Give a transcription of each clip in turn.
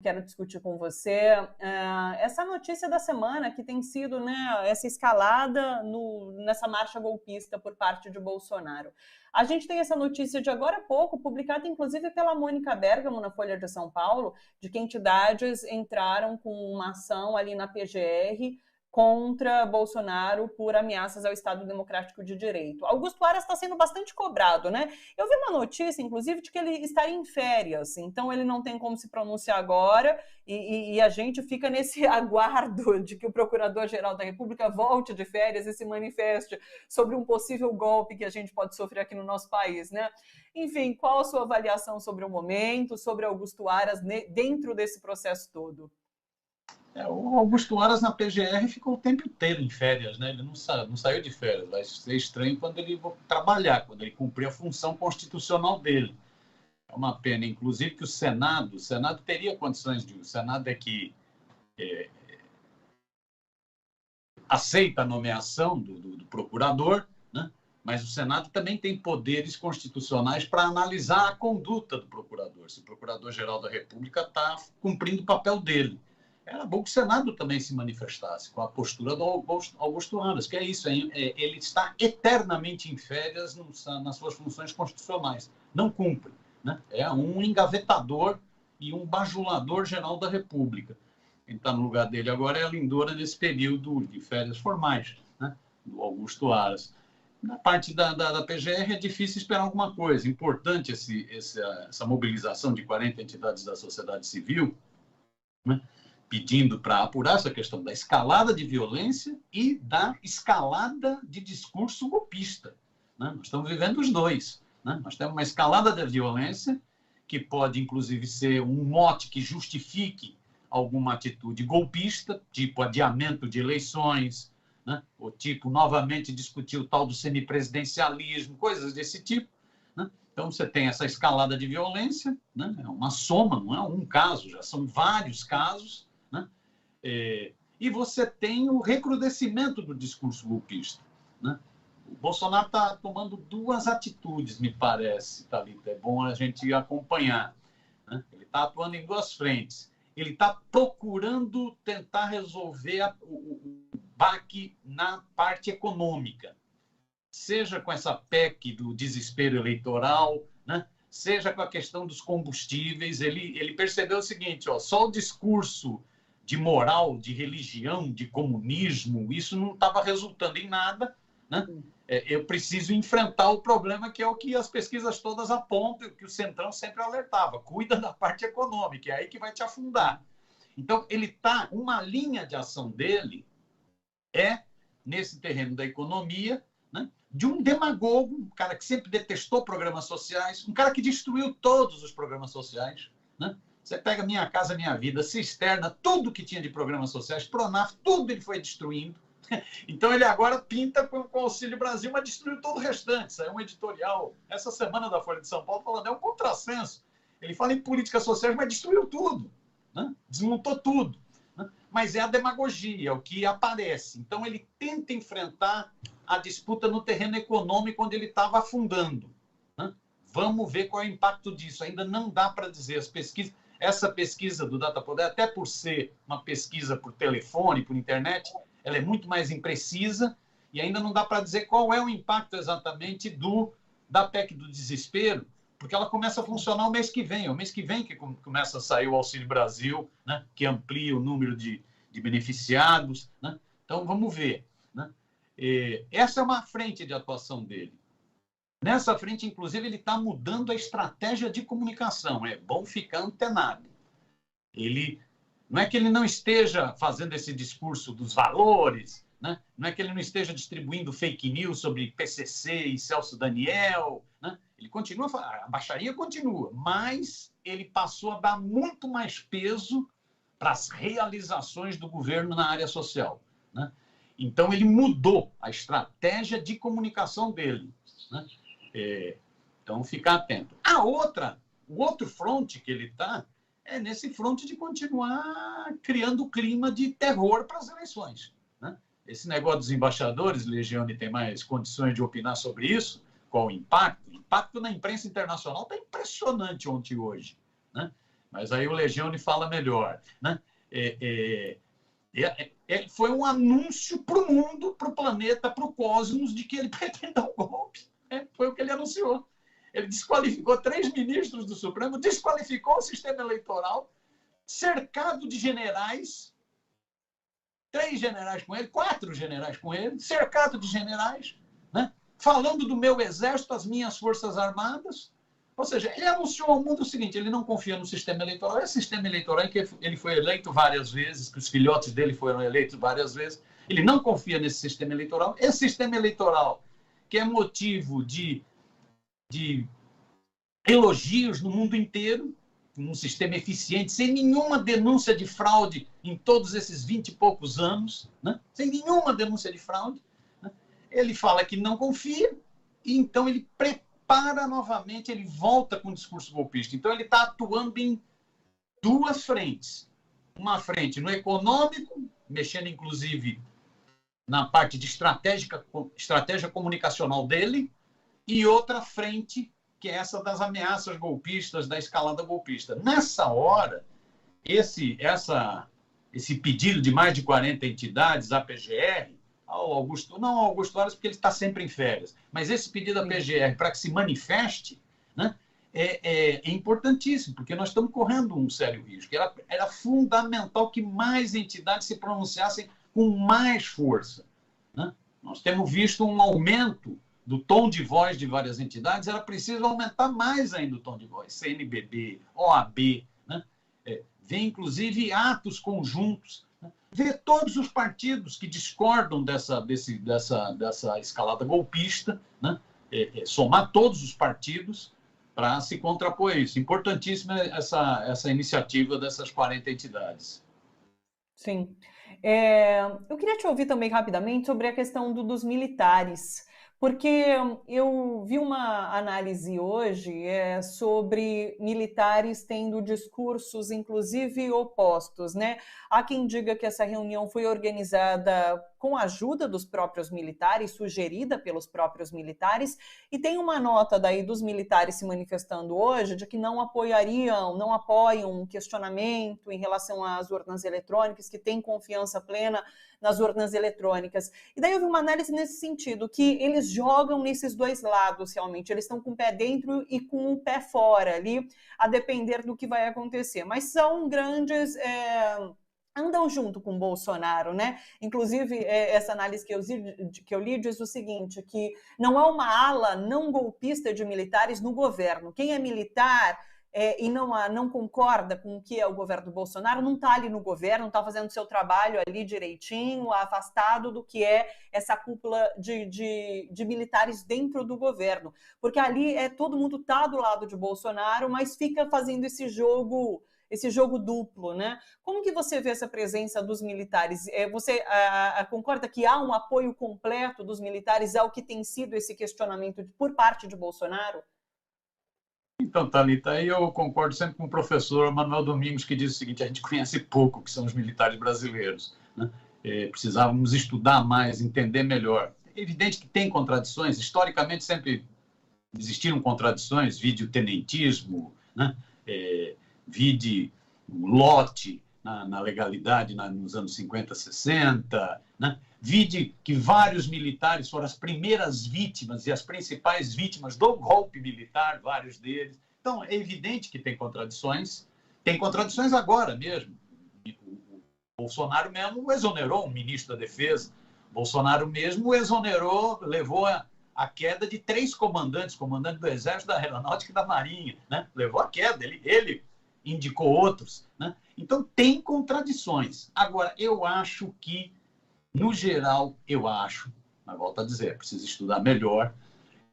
quero discutir com você essa notícia da semana que tem sido, né, essa escalada nessa marcha golpista por parte de Bolsonaro. A gente tem essa notícia de agora há pouco, publicada inclusive pela Mônica Bergamo na Folha de São Paulo, de que entidades entraram com uma ação ali na PGR contra Bolsonaro por ameaças ao Estado Democrático de Direito. Augusto Aras está sendo bastante cobrado, né? Eu vi uma notícia, inclusive, de que ele estaria em férias, então ele não tem como se pronunciar agora e a gente fica nesse aguardo de que o Procurador-Geral da República volte de férias e se manifeste sobre um possível golpe que a gente pode sofrer aqui no nosso país, né? Enfim, qual a sua avaliação sobre o momento, sobre Augusto Aras dentro desse processo todo? O Augusto Aras na PGR ficou o tempo inteiro em férias, né? Ele não saiu de férias. Vai ser estranho quando ele for trabalhar, quando ele cumprir a função constitucional dele. É uma pena, inclusive, que o Senado teria condições de... O Senado é que aceita a nomeação do procurador, né? Mas o Senado também tem poderes constitucionais para analisar a conduta do procurador, se o Procurador-Geral da República está cumprindo o papel dele. Era bom que o Senado também se manifestasse com a postura do Augusto Aras, que é isso, ele está eternamente em férias nas suas funções constitucionais, não cumpre, né? É um engavetador e um bajulador geral da República. Quem está no lugar dele agora é a Lindora nesse período de férias formais, né? Do Augusto Aras. Na parte da PGR é difícil esperar alguma coisa. Importante essa mobilização de 40 entidades da sociedade civil, né? Pedindo para apurar essa questão da escalada de violência e da escalada de discurso golpista, né? Nós estamos vivendo os dois, né? Nós temos uma escalada da violência, que pode, inclusive, ser um mote que justifique alguma atitude golpista, tipo adiamento de eleições, né? Ou tipo, novamente, discutir o tal do semipresidencialismo, coisas desse tipo, né? Então, você tem essa escalada de violência, né? É uma soma, não é um caso, já são vários casos, né? E você tem o recrudescimento do discurso golpista, né? O Bolsonaro está tomando duas atitudes, me parece, Thalita, é bom a gente acompanhar, né? Ele está atuando em duas frentes. Ele está procurando tentar resolver o baque na parte econômica, seja com essa PEC do desespero eleitoral, né? Seja com a questão dos combustíveis. Ele percebeu o seguinte, só o discurso de moral, de religião, de comunismo, isso não estava resultando em nada, né? Eu preciso enfrentar o problema, que é o que as pesquisas todas apontam, que o Centrão sempre alertava: cuida da parte econômica, é aí que vai te afundar. Então, uma linha de ação dele é nesse terreno da economia, né? De um demagogo, um cara que sempre detestou programas sociais, um cara que destruiu todos os programas sociais, né? Você pega Minha Casa Minha Vida, Cisterna, tudo que tinha de programas sociais, Pronaf, tudo ele foi destruindo. Então ele agora pinta com o Auxílio Brasil, mas destruiu todo o restante. Saiu um editorial essa semana da Folha de São Paulo falando, é um contrassenso. Ele fala em políticas sociais, mas destruiu tudo, né? Desmontou tudo, né? Mas é a demagogia, o que aparece. Então ele tenta enfrentar a disputa no terreno econômico, onde ele estava afundando, né? Vamos ver qual é o impacto disso. Ainda não dá para dizer. As pesquisas, essa pesquisa do Datapoder, até por ser uma pesquisa por telefone, por internet, ela é muito mais imprecisa e ainda não dá para dizer qual é o impacto exatamente da PEC do desespero, porque ela começa a funcionar o mês que vem. É o mês que vem que começa a sair o Auxílio Brasil, né? Que amplia o número de beneficiados, né? Então, vamos ver, né? Essa é uma frente de atuação dele. Nessa frente, inclusive, ele está mudando a estratégia de comunicação. É bom ficar antenado. Não é que ele não esteja fazendo esse discurso dos valores, né? Não é que ele não esteja distribuindo fake news sobre PCC e Celso Daniel, né? Ele continua, a baixaria continua, mas ele passou a dar muito mais peso para as realizações do governo na área social, né? Então, ele mudou a estratégia de comunicação dele, né? Então, ficar atento. O outro fronte que ele está é nesse fronte de continuar criando o clima de terror para as eleições, né? Esse negócio dos embaixadores, Legione tem mais condições de opinar sobre isso, qual o impacto? O impacto na imprensa internacional está impressionante ontem e hoje, né? mas aí o Legione fala melhor, né? Foi um anúncio para o mundo, para o planeta, para o cosmos, de que ele pretende dar um golpe. Foi o que ele anunciou. Ele desqualificou 3 ministros do Supremo, desqualificou o sistema eleitoral, cercado de generais, 3 generais com ele, 4 generais com ele, cercado de generais, né? Falando do meu exército, as minhas forças armadas. Ou seja, ele anunciou ao mundo o seguinte: ele não confia no sistema eleitoral. Esse sistema eleitoral em que ele foi eleito várias vezes, que os filhotes dele foram eleitos várias vezes. Ele não confia nesse sistema eleitoral. Esse sistema eleitoral, que é motivo de elogios no mundo inteiro, um sistema eficiente, sem nenhuma denúncia de fraude em todos esses 20 e poucos anos, né? Sem nenhuma denúncia de fraude, né? Ele fala que não confia, e então ele prepara novamente, ele volta com o discurso golpista. Então ele está atuando em 2 frentes. Uma frente no econômico, mexendo inclusive na parte de estratégia comunicacional dele, e outra frente, que é essa das ameaças golpistas, da escalada golpista. Nessa hora, esse pedido de mais de 40 entidades à PGR, ao Augusto Aras, porque ele está sempre em férias, mas esse pedido à PGR para que se manifeste, né, é importantíssimo, porque nós estamos correndo um sério risco. Era fundamental que mais entidades se pronunciassem com mais força, né? Nós temos visto um aumento do tom de voz de várias entidades, era preciso aumentar mais ainda o tom de voz. CNBB, OAB, né? Vê inclusive atos conjuntos, né? Vê todos os partidos que discordam dessa escalada golpista, né? Somar todos os partidos para se contrapor a isso. Importantíssima essa iniciativa dessas 40 entidades. Sim. Eu queria te ouvir também rapidamente sobre a questão dos militares, porque eu vi uma análise hoje sobre militares tendo discursos, inclusive, opostos, né? Há quem diga que essa reunião foi organizada com a ajuda dos próprios militares, sugerida pelos próprios militares, e tem uma nota daí dos militares se manifestando hoje de que não apoiam um questionamento em relação às urnas eletrônicas, que têm confiança plena nas urnas eletrônicas. E daí eu vi uma análise nesse sentido, que eles jogam nesses 2 lados realmente, eles estão com o pé dentro e com o pé fora ali, a depender do que vai acontecer. Mas são grandes... andam junto com o Bolsonaro, né? Inclusive, essa análise que eu li diz o seguinte, que não há uma ala não golpista de militares no governo. Quem é militar e não concorda com o que é o governo do Bolsonaro, não está ali no governo, não está fazendo o seu trabalho ali direitinho, afastado do que é essa cúpula de militares dentro do governo. Porque ali todo mundo está do lado de Bolsonaro, mas fica fazendo esse jogo duplo, né? Como que você vê essa presença dos militares? Você concorda que há um apoio completo dos militares ao que tem sido esse questionamento por parte de Bolsonaro? Então, Thalita, aí eu concordo sempre com o professor Manuel Domingos, que diz o seguinte: a gente conhece pouco o que são os militares brasileiros, né? Precisávamos estudar mais, entender melhor. É evidente que tem contradições, historicamente sempre existiram contradições, vide o tenentismo, né? Vide o lote na legalidade nos anos 50, 60, né? Vide que vários militares foram as primeiras vítimas e as principais vítimas do golpe militar, vários deles. Então, é evidente que tem contradições agora mesmo. O Bolsonaro mesmo exonerou um ministro da Defesa, o Bolsonaro mesmo exonerou, levou a queda de 3 comandantes, comandante do Exército, da Aeronáutica e da Marinha, né? Levou a queda, ele indicou outros, né? Então, tem contradições. Agora, eu acho que, no geral, mas volto a dizer, precisa estudar melhor.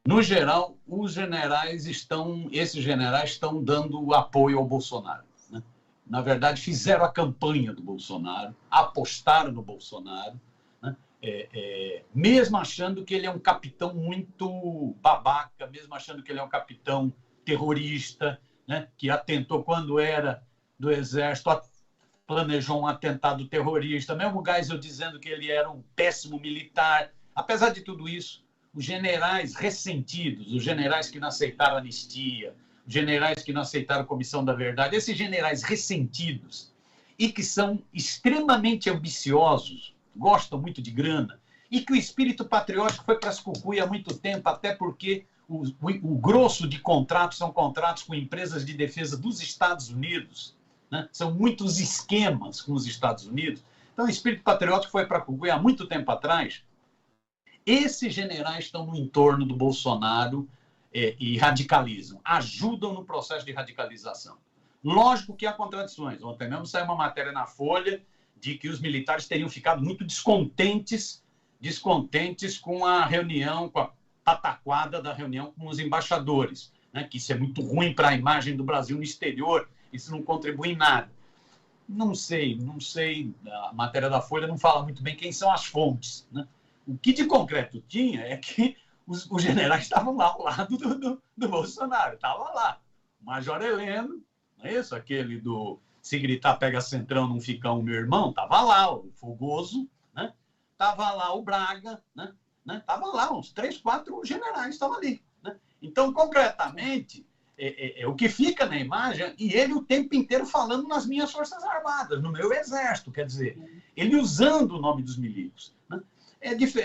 No geral, esses generais estão dando apoio ao Bolsonaro, né? Na verdade, fizeram a campanha do Bolsonaro, apostaram no Bolsonaro, né? Mesmo achando que ele é um capitão muito babaca, mesmo achando que ele é um capitão terrorista, né, que atentou quando era do Exército, planejou um atentado terrorista, mesmo o Geisel dizendo que ele era um péssimo militar. Apesar de tudo isso, os generais ressentidos, os generais que não aceitaram anistia, generais que não aceitaram a Comissão da Verdade, esses generais ressentidos e que são extremamente ambiciosos, gostam muito de grana, e que o espírito patriótico foi para as cucuia há muito tempo, até porque o grosso de contratos são contratos com empresas de defesa dos Estados Unidos, né? São muitos esquemas com os Estados Unidos. Então, o espírito patriótico foi para a cucuia há muito tempo atrás. Esses generais estão no entorno do Bolsonaro e radicalizam, ajudam no processo de radicalização. Lógico que há contradições. Ontem mesmo saiu uma matéria na Folha de que os militares teriam ficado muito descontentes com a reunião, com a pataquada da reunião com os embaixadores, né? Que isso é muito ruim para a imagem do Brasil no exterior, isso não contribui em nada. Não sei, a matéria da Folha não fala muito bem quem são as fontes, né? O que de concreto tinha é que os generais estavam lá ao lado do Bolsonaro, estava lá. O Major Heleno, não é isso? Aquele do se gritar pega centrão, não fica um meu irmão, estava lá, o Fogoso, né? Estava lá o Braga, né? Estava lá, uns 3, 4 generais estavam ali, né? Então, concretamente, o que fica na imagem, e ele o tempo inteiro falando nas minhas Forças Armadas, no meu Exército, quer dizer, ele usando o nome dos milicos, né?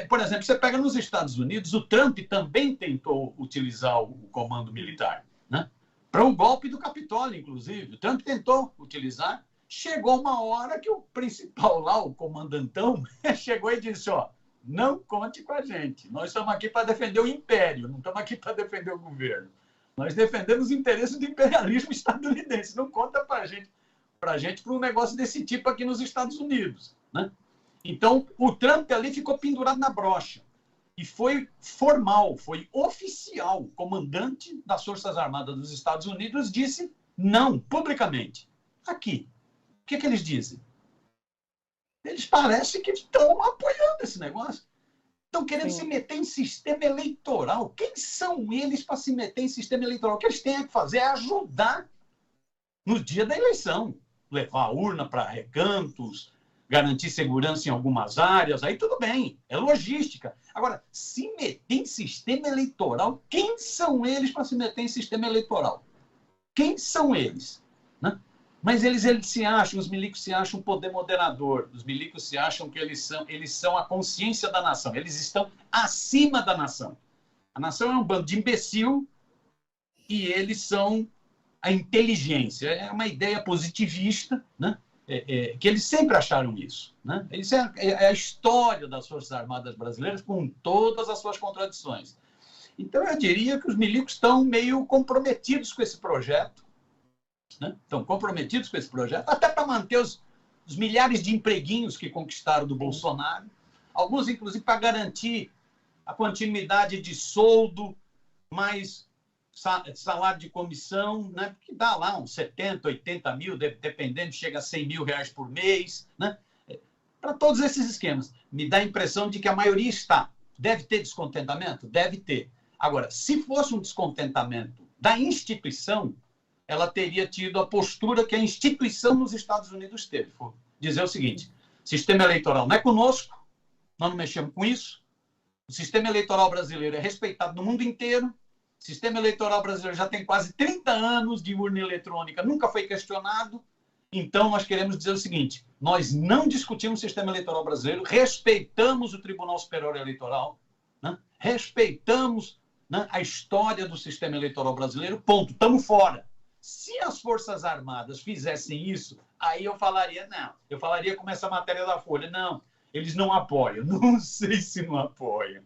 Por exemplo, você pega nos Estados Unidos, o Trump também tentou utilizar o comando militar, né? Para o golpe do Capitólio, inclusive. O Trump tentou utilizar. Chegou uma hora que o principal lá, o comandantão, chegou e disse, ó, não conte com a gente. Nós estamos aqui para defender o império, não estamos aqui para defender o governo. Nós defendemos os interesses do imperialismo estadunidense. Não conta para a gente para um negócio desse tipo aqui nos Estados Unidos, né? Então, o Trump ali ficou pendurado na brocha. E foi formal, foi oficial. O comandante das Forças Armadas dos Estados Unidos disse não, publicamente. Aqui. O que eles dizem? Eles parecem que estão apoiando esse negócio. Estão querendo se meter em sistema eleitoral. Quem são eles para se meter em sistema eleitoral? O que eles têm que fazer é ajudar no dia da eleição. Levar a urna para recantos, garantir segurança em algumas áreas, aí tudo bem, é logística. Agora, se meter em sistema eleitoral, quem são eles para se meter em sistema eleitoral? Quem são eles? Né? Mas eles se acham, os milicos se acham um poder moderador, os milicos se acham que eles são a consciência da nação, eles estão acima da nação. A nação é um bando de imbecil e eles são a inteligência. É uma ideia positivista, né? Que eles sempre acharam isso, né? Isso é a história das Forças Armadas brasileiras com todas as suas contradições. Então, eu diria que os milicos estão meio comprometidos com esse projeto, né? Estão comprometidos com esse projeto, até para manter os milhares de empreguinhos que conquistaram do Bolsonaro, alguns, inclusive, para garantir a continuidade de soldo, mais salário de comissão, né? Que dá lá uns 70, 80 mil, dependendo, chega a 100 mil reais por mês, né? Para todos esses esquemas. Me dá a impressão de que a maioria está. Deve ter descontentamento? Deve ter. Agora, se fosse um descontentamento da instituição, ela teria tido a postura que a instituição nos Estados Unidos teve. Foi dizer o seguinte, sistema eleitoral não é conosco, nós não mexemos com isso, o sistema eleitoral brasileiro é respeitado no mundo inteiro, o sistema eleitoral brasileiro já tem quase 30 anos de urna eletrônica, nunca foi questionado. Então, nós queremos dizer o seguinte, nós não discutimos o sistema eleitoral brasileiro, respeitamos o Tribunal Superior Eleitoral, né? Respeitamos, né, a história do sistema eleitoral brasileiro, ponto, estamos fora. Se as Forças Armadas fizessem isso, aí eu falaria, não. Eu falaria como essa matéria da Folha, não, eles não apoiam. Não sei se não apoiam.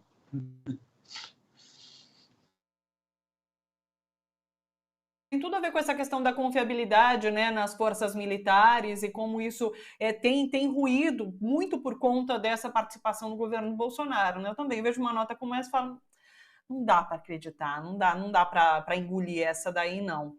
Tem tudo a ver com essa questão da confiabilidade, né, nas forças militares e como isso tem ruído muito por conta dessa participação do governo Bolsonaro, né? Eu também vejo uma nota como essa e falo, não dá para acreditar, não dá para engolir essa daí, não.